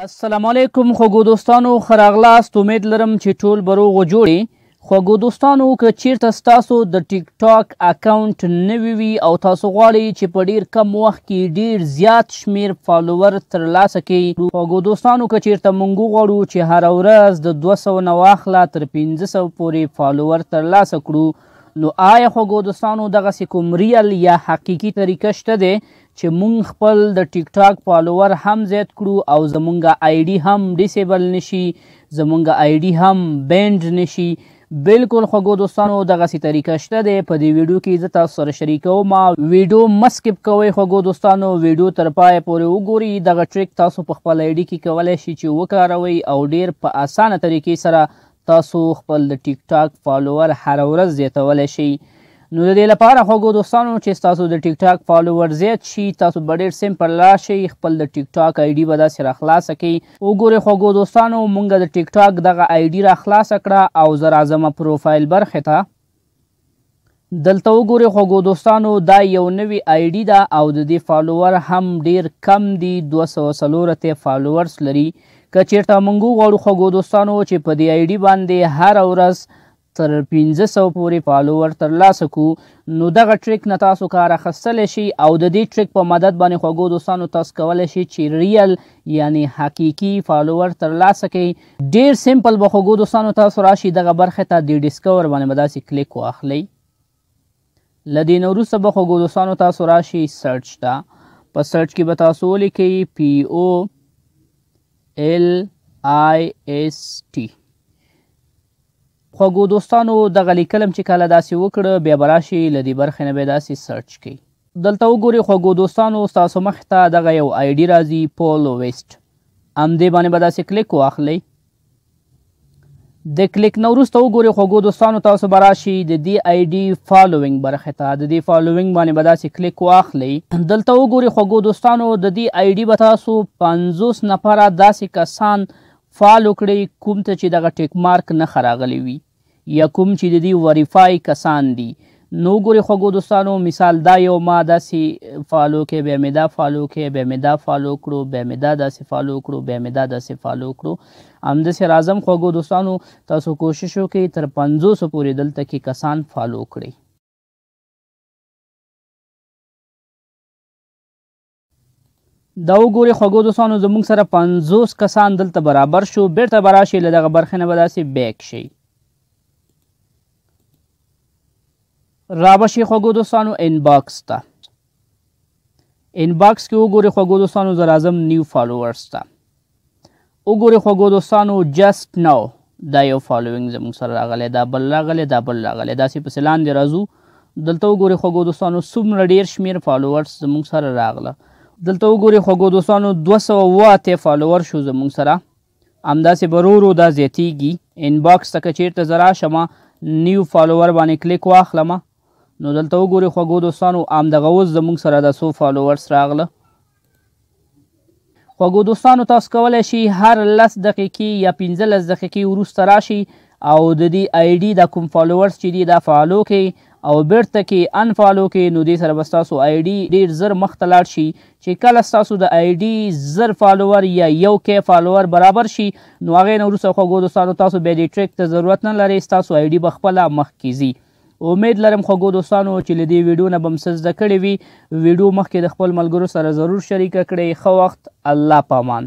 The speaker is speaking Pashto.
السلام علیکم خوږو دوستانو، ښه راغلاست. امید لرم چې ټول به روغ و جوړ یې. خوږو دوستانو، که چیرته ستاسو د ټیک ټاک اکاونټ نوی وي او تاسو غواړئ چې په ډیر کم وخت کې ډیر زیات شمیر فالوور ترلاسه کړئ، خوږو دوستانو که چیرته موږ غواړو چې هره ورځ د 200 نه واخله تر 1500 پورې فالوور ترلاسه کړو، نو آیا خوږو دوستانو دغسې کوم ریل یا حقیقي طریقه شته دی چې مونږ خپل د ټیک ټاک فالوور هم زیات کړو او زمونږ آی ډي هم ډیسیبل نشي، زمونږ آی ډي هم بینډ نشي؟ بالکل خوږو دوستانو دغسې طریقه شته دی. په دې ویډیو کې زه تاسو سره شریکوم. ویډیو مه سکپ کوئ خوږو دوستانو، ویډیو تر پایه پورې وګورئ. دغه ټریک تاسو په خپل آی ډي کې کولی شئ چې وکاروئ او ډیر په اسانه طریقې سره تاسو خپل د ټیک ټاک فالوور هره ورځ زیاتولی شئ. نو د دې لپاره خوږو دوستانو چې ستاسو د ټیک ټاک فالوور زیات شي، تاسو به ډېر سمپل راشئ، خپل د ټیک ټاک آی ډي به داسې راخلاصه کړئ. وګورئ خوږو دوستانو، مونږ د ټیک ټاک دغه آی ډي راخلاصه کړه او زه راځم پروفایل برخې ته. دلته وګورئ خوږو دوستانو، دا یو نوی آی ډي ده او د دې فالوور هم ډیر کم دي، 204 فالوورس لري. که چیرته موږ وغواړو خوږو دوستانو چې په دې آی ډي باندې هره ورځ تر 1500 پورې فالوور ترلاسه کړو، نو دغه ټریک نه تاسو کار اخیستلی شئ او د دې ټریک په مدد باندې خوږو دوستانو تاسو کولی شئ چې ریل یعنی حقیقي فالوور ترلاسه کړئ. ډیر سمپل به خوږو دوستانو تاسو راشئ دغه برخې ته، د ډسکور باندې به داسې کلیک واخلئ. له دې نه وروسته به خوږو دوستانو تاسو راشئ سرچ ته. په سرچ کې به تاسو ولیکئ POLIST. خوږو دوستانو دغه لیکلم چې کله داسې وکړه، بیا به راشئ له دې برخې نه به داسې سرچ کړئ. دلته وګورئ خوږو دوستانو، ستاسو مخې ته دغه یو آی ډي راځي پولویسټ، همدې باندې به داسې کلیک واخلئ. د کلیک نه وروسته وګورئ خوږو دوستانو، تاسو به راشئ د دې آی ډي فالوینګ برخې ته، د دې فالوینګ باندې به داسې کلیک واخلئ. دلته وګورئ خوږو دوستانو، د دې آی ډي به تاسو 50 نفره داسې کسان فالو کړئ کوم ته چې دغه ټیک مارک نښه راغلی وي یا کوم چې د دې وریفای کسان دي. نو وګورئ خوږو دوستانو، مثال دا یو ما داسې فالو کې، بیا مې دا فالو کې، بیا مې دا فالو کړو، بیا مې دا داسې فالو کړو، بیا مې دا داسې فالو کړو. همداسې راځم خوږو دوستانو، تاسو کوشش وکړئ تر 500 پورې دلته کې کسان فالو کړئ. دا وګورئ خوږو دوستانو، زموږ سره 50 کسان دلته برابر شو. بیرته به راشئ له دغه برخې نه به داسې بیک شئ. رابشئ خوږو دوستانو انباکس ته. انباکس کې وګورئ خوږو دوستانو، زه راځم نیو فالوورس ته. وګورئ خوږو دوستانو، جسټ نو دا یو فالوینګ زموږ سره راغلی، دا بل راغلی، دا بل راغلی، داسې پسې لاندې راځو. دلته وګورئ خوږو دوستانو، څومره ډېر شمېر فالوورس زموږ سره راغله. دلته وګورئ خوږو دوستانو، 208 فالوور شو زموږ سره. همداسې به ورو ورو دا زیاتیږي. انباکس ته که چیرته زه راشم، نیو فالوور باندې کلیک واخلم، نو دلته وګورئ خوږو دوستانو، همدغه اوس زموږ سره د 100 فالوورس راغله. خوږو دوستانو تاسو کولی شئ هر 10 دقیقې یا 15 دقیقې وروسته راشئ او د دې آی ډي دا کوم فالوورس چې دي دا فالو کړئ او بیرته کې انفالو کړئ. نو دې سره به ستاسو آی ډي ډېر زر مخته لاړ شي. چې کله ستاسو د آی ډي 1000 فالوور یا 1K فالوور برابر شي، نو هغې نه وروسته خوږو دوستانو تاسو بیا دې ټریک ته ضرورت نه لرئ، ستاسو آی ډي به خپله مخکې ځي. امید لرم خوږو دوستانو چې له دې ویډیو نه به م څه زده کړې وي. ویډیو مخکې د خپل ملګرو سره ضرور شریکه کړئ. ښه وخت، الله پامان.